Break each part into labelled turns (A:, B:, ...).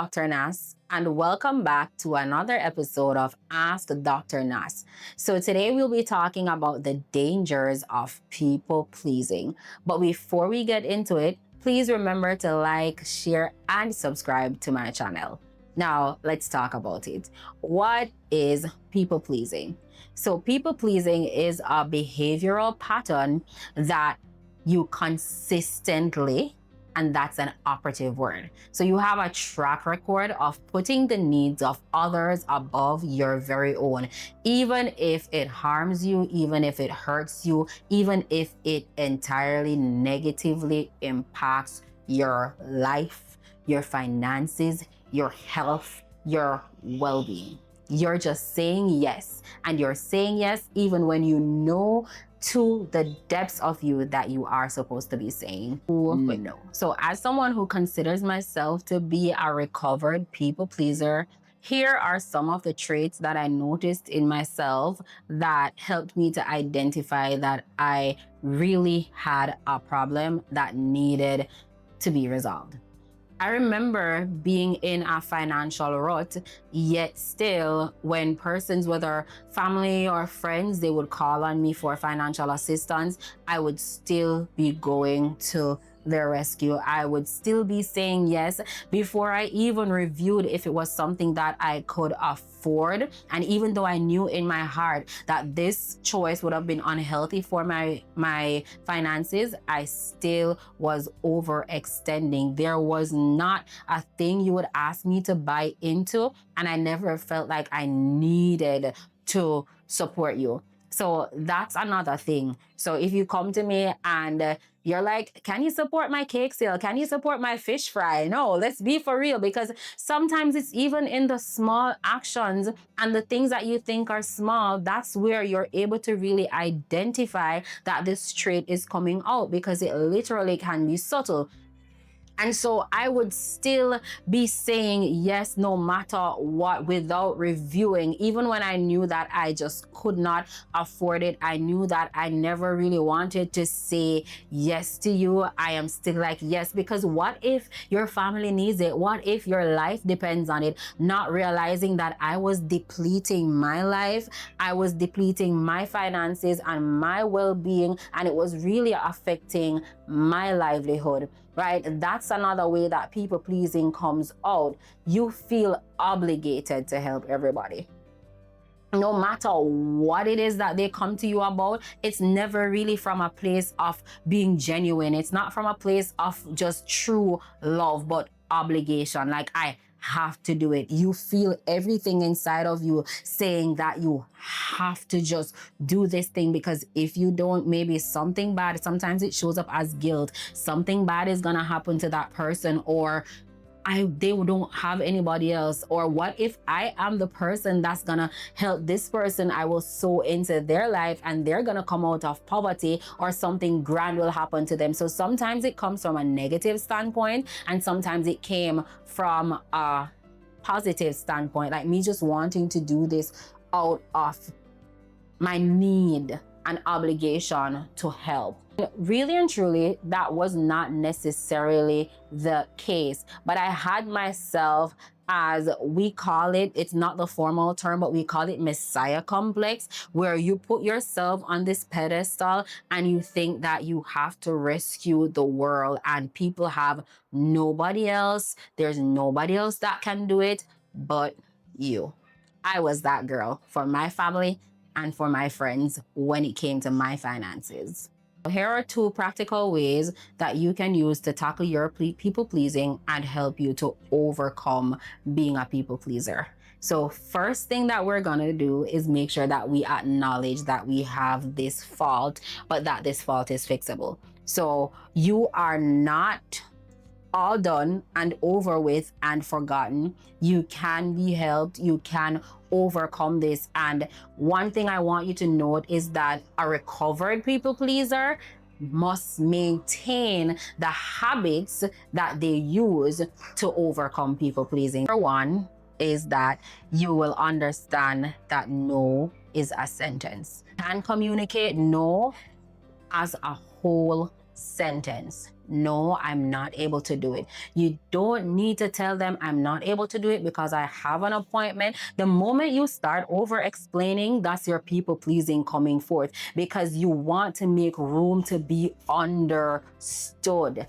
A: Dr. Nas, and welcome back to another episode of Ask Dr. Nas. So, today we'll be talking about the dangers of people pleasing. But before we get into it, please remember to like, share, and subscribe to my channel. Now, let's talk about it. What is people pleasing? So, people pleasing is a behavioral pattern that you consistently, and that's an operative word. So you have a track record of putting the needs of others above your very own, even if it harms you, even if it hurts you, even if it entirely negatively impacts your life, your finances, your health, your well-being. You're just saying yes, and you're saying yes even when you know to the depths of you that you are supposed to be saying no. So as someone who considers myself to be a recovered people pleaser, here are some of the traits that I noticed in myself that helped me to identify that I really had a problem that needed to be resolved. I remember being in a financial rut, yet still when persons, whether family or friends, they would call on me for financial assistance, I would still be going to their rescue. I would still be saying yes before I even reviewed if it was something that I could afford. And even though I knew in my heart that this choice would have been unhealthy for my finances, I still was overextending. There was not a thing you would ask me to buy into, and I never felt like I needed to support you. So that's another thing. So if you come to me and you're like, can you support my cake sale? Can you support my fish fry? No, let's be for real, because sometimes it's even in the small actions and the things that you think are small. That's where you're able to really identify that this trait is coming out, because it literally can be subtle. And so I would still be saying yes no matter what without reviewing, even when I knew that I just could not afford it. I knew that I never really wanted to say yes to you. I am still like yes, because what if your family needs it? What if your life depends on it? Not realizing that I was depleting my life, I was depleting my finances and my well-being, and it was really affecting my livelihood. Right? That's another way that people pleasing comes out. You feel obligated to help everybody. No matter what it is that they come to you about, it's never really from a place of being genuine. It's not from a place of just true love, but obligation. Like, I have to do it. You feel everything inside of you saying that you have to just do this thing, because if you don't, maybe something bad, sometimes it shows up as guilt. Something bad is gonna happen to that person, or they don't have anybody else. Or what if I am the person that's gonna help this person? I will sow into their life and they're gonna come out of poverty, or something grand will happen to them. So sometimes it comes from a negative standpoint, and sometimes it came from a positive standpoint, like me just wanting to do this out of my need and obligation to help. Really and truly, that was not necessarily the case, but I had myself, as we call it, it's not the formal term, but we call it Messiah complex, where you put yourself on this pedestal and you think that you have to rescue the world, and people have nobody else. There's nobody else that can do it but you. I was that girl for my family and for my friends when it came to my finances. Here are 2 practical ways that you can use to tackle your people pleasing and help you to overcome being a people pleaser. So first thing that we're gonna do is make sure that we acknowledge that we have this fault, but that this fault is fixable. So you are not all done and over with and forgotten. You can be helped. You can overcome this. And one thing I want you to note is that a recovered people pleaser must maintain the habits that they use to overcome people pleasing. Number 1 is that you will understand that no is a sentence. You can communicate no as a whole sentence. no, I'm not able to do it. You don't need to tell them I'm not able to do it because I have an appointment. The moment you start over explaining, that's your people pleasing coming forth, because you want to make room to be understood.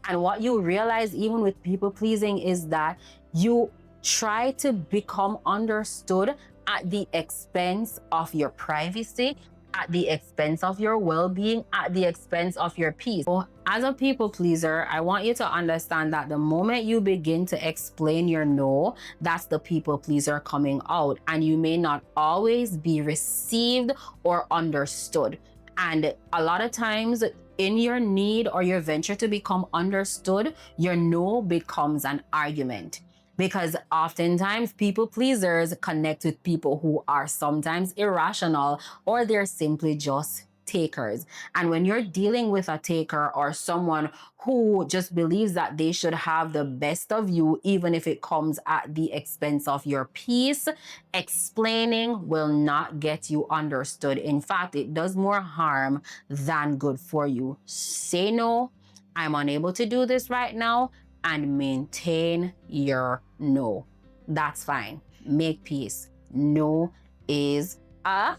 A: And what you realize, even with people pleasing, is that you try to become understood at the expense of your privacy, at the expense of your well being, at the expense of your peace. So, as a people pleaser, I want you to understand that the moment you begin to explain your no, that's the people pleaser coming out. And you may not always be received or understood. And a lot of times, in your need or your venture to become understood, your no becomes an argument. Because oftentimes people pleasers connect with people who are sometimes irrational, or they're simply just takers. And when you're dealing with a taker or someone who just believes that they should have the best of you, even if it comes at the expense of your peace, explaining will not get you understood. In fact, it does more harm than good for you. Say no, I'm unable to do this right now, and maintain your no. That's fine. Make peace. No is a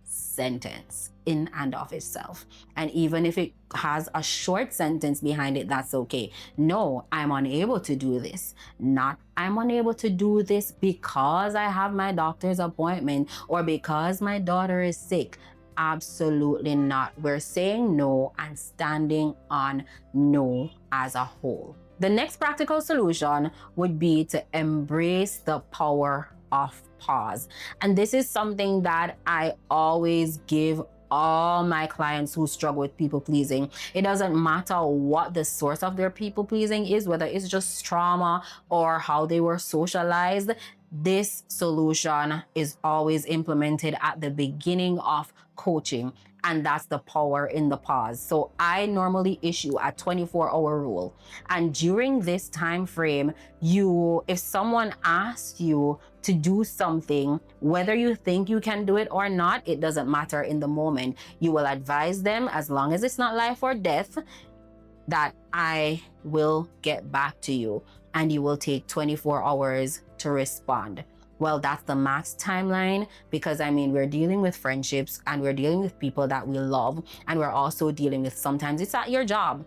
A: sentence in and of itself. And even if it has a short sentence behind it, that's okay. No, I'm unable to do this. Not I'm unable to do this because I have my doctor's appointment or because my daughter is sick. Absolutely not. We're saying no and standing on no as a whole. The next practical solution would be to embrace the power of pause. And this is something that I always give all my clients who struggle with people pleasing. It doesn't matter what the source of their people pleasing is, whether it's just trauma or how they were socialized. This solution is always implemented at the beginning of coaching, and that's the power in the pause. So I normally issue a 24-hour rule, and during this time frame, if someone asks you to do something, whether you think you can do it or not, it doesn't matter in the moment. You will advise them, as long as it's not life or death, that I will get back to you, and you will take 24 hours to respond. Well, that's the max timeline, because we're dealing with friendships and we're dealing with people that we love, and we're also dealing with, sometimes it's at your job,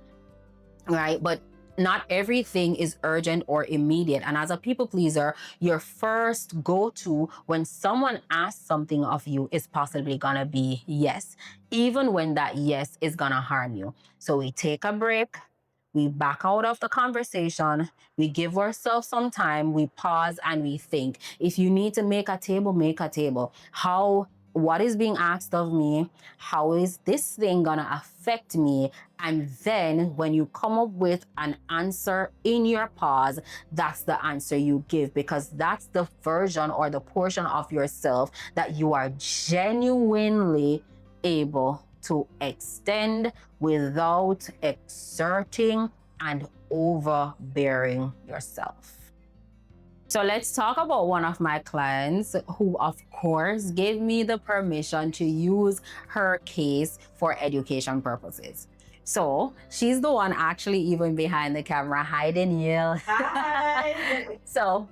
A: right? But not everything is urgent or immediate. And as a people pleaser, your first go-to when someone asks something of you is possibly gonna be yes, even when that yes is gonna harm you. So we take a break, we back out of the conversation, we give ourselves some time, we pause and we think. If you need to make a table, make a table. What is being asked of me? How is this thing gonna affect me? And then when you come up with an answer in your pause, that's the answer you give, because that's the version or the portion of yourself that you are genuinely able to extend without exerting and overbearing yourself. So let's talk about one of my clients who, of course, gave me the permission to use her case for education purposes. So she's the one actually even behind the camera. Hi, Danielle.
B: Hi.
A: So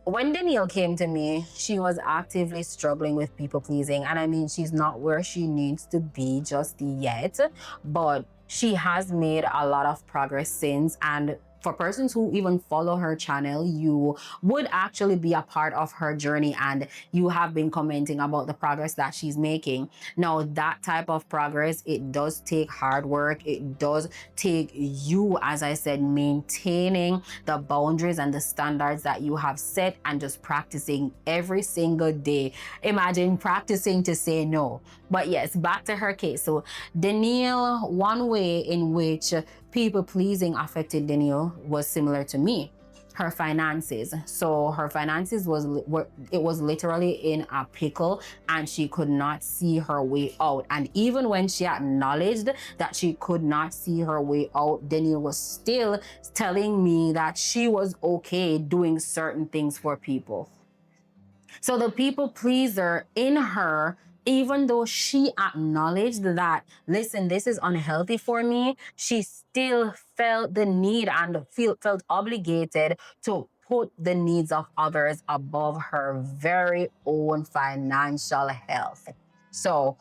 A: when Danielle came to me, she was actively struggling with people pleasing. And she's not where she needs to be just yet, but she has made a lot of progress since. And for persons who even follow her channel, you would actually be a part of her journey, and you have been commenting about the progress that she's making. Now, that type of progress, it does take hard work. It does take you, as I said, maintaining the boundaries and the standards that you have set and just practicing every single day. Imagine practicing to say no. But yes, back to her case. So Danielle, one way in which people pleasing affected Danielle was similar to me. Her finances. So her finances was literally in a pickle, and she could not see her way out. And even when she acknowledged that she could not see her way out, Danielle was still telling me that she was okay doing certain things for people. So the people pleaser in her even though she acknowledged that, listen, this is unhealthy for me, she still felt the need and felt obligated to put the needs of others above her very own financial health. So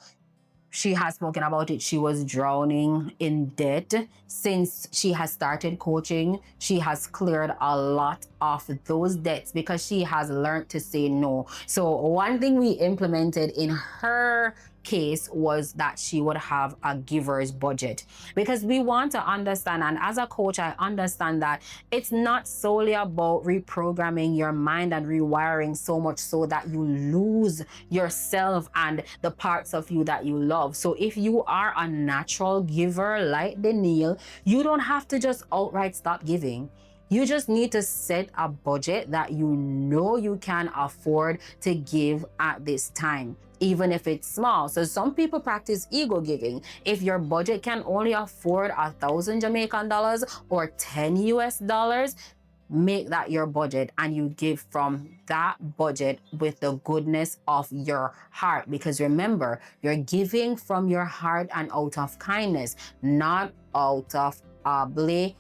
A: she has spoken about it. She was drowning in debt. Since she has started coaching, she has cleared a lot of those debts because she has learned to say no. So one thing we implemented in her case was that she would have a giver's budget, because we want to understand, and as a coach I understand that it's not solely about reprogramming your mind and rewiring so much so that you lose yourself and the parts of you that you love. So if you are a natural giver like Danielle, you don't have to just outright stop giving. You just need to set a budget that you know you can afford to give at this time, even if it's small. So some people practice ego giving. If your budget can only afford 1,000 Jamaican dollars or 10 US dollars, make that your budget and you give from that budget with the goodness of your heart. Because remember, you're giving from your heart and out of kindness, not out of obligation.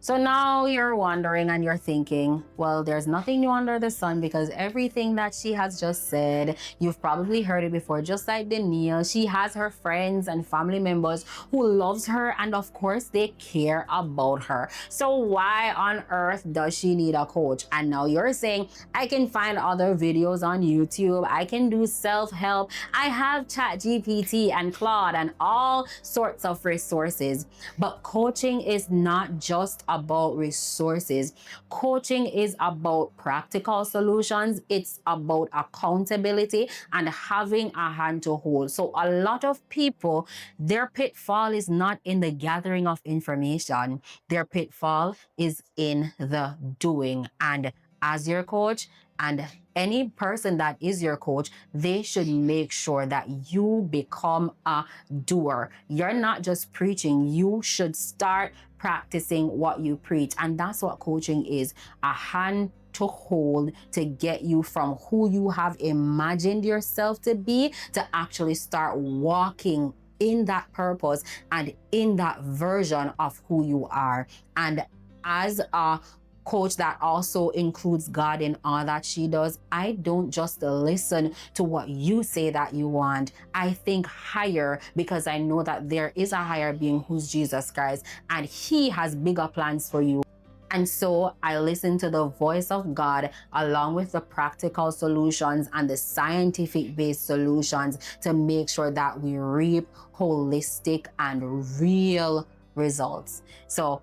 A: So now you're wondering and you're thinking, well, there's nothing new under the sun, because everything that she has just said, you've probably heard it before. Just like Danielle, she has her friends and family members who loves her, and of course they care about her. So why on earth does she need a coach? And now you're saying, I can find other videos on YouTube, I can do self-help, I have ChatGPT and Claude and all sorts of resources. But coaching is not just about resources. Coaching is about practical solutions. It's about accountability and having a hand to hold. So a lot of people, their pitfall is not in the gathering of information. Their pitfall is in the doing. And as your coach, and any person that is your coach, they should make sure that you become a doer. You're not just preaching. You should start practicing what you preach. And that's what coaching is, a hand to hold to get you from who you have imagined yourself to be to actually start walking in that purpose and in that version of who you are. And as a coach that also includes God in all that she does, I don't just listen to what you say that you want. I think higher, because I know that there is a higher being who's Jesus Christ, and he has bigger plans for you. And so I listen to the voice of God along with the practical solutions and the scientific based solutions to make sure that we reap holistic and real results. So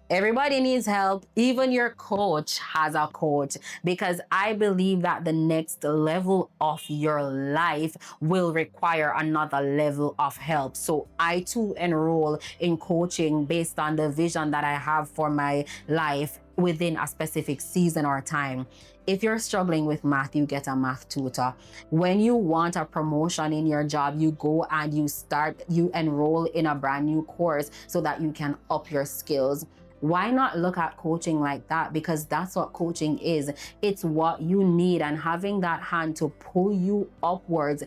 A: everybody needs help. Even your coach has a coach, because I believe that the next level of your life will require another level of help. So I too enroll in coaching based on the vision that I have for my life within a specific season or time. If you're struggling with math, you get a math tutor. When you want a promotion in your job, you go and you enroll in a brand new course so that you can up your skills. Why not look at coaching like that? Because that's what coaching is. It's what you need, and having that hand to pull you upwards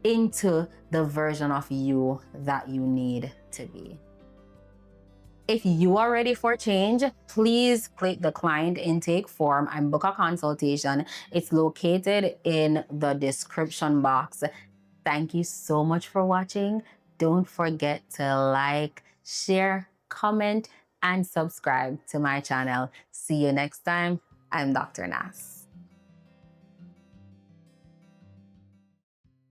A: into the version of you that you need to be. If you are ready for change, please click the client intake form and book a consultation. It's located in the description box. Thank you so much for watching. Don't forget to like, share, comment, and subscribe to my channel. See you next time. I'm Dr. Nas.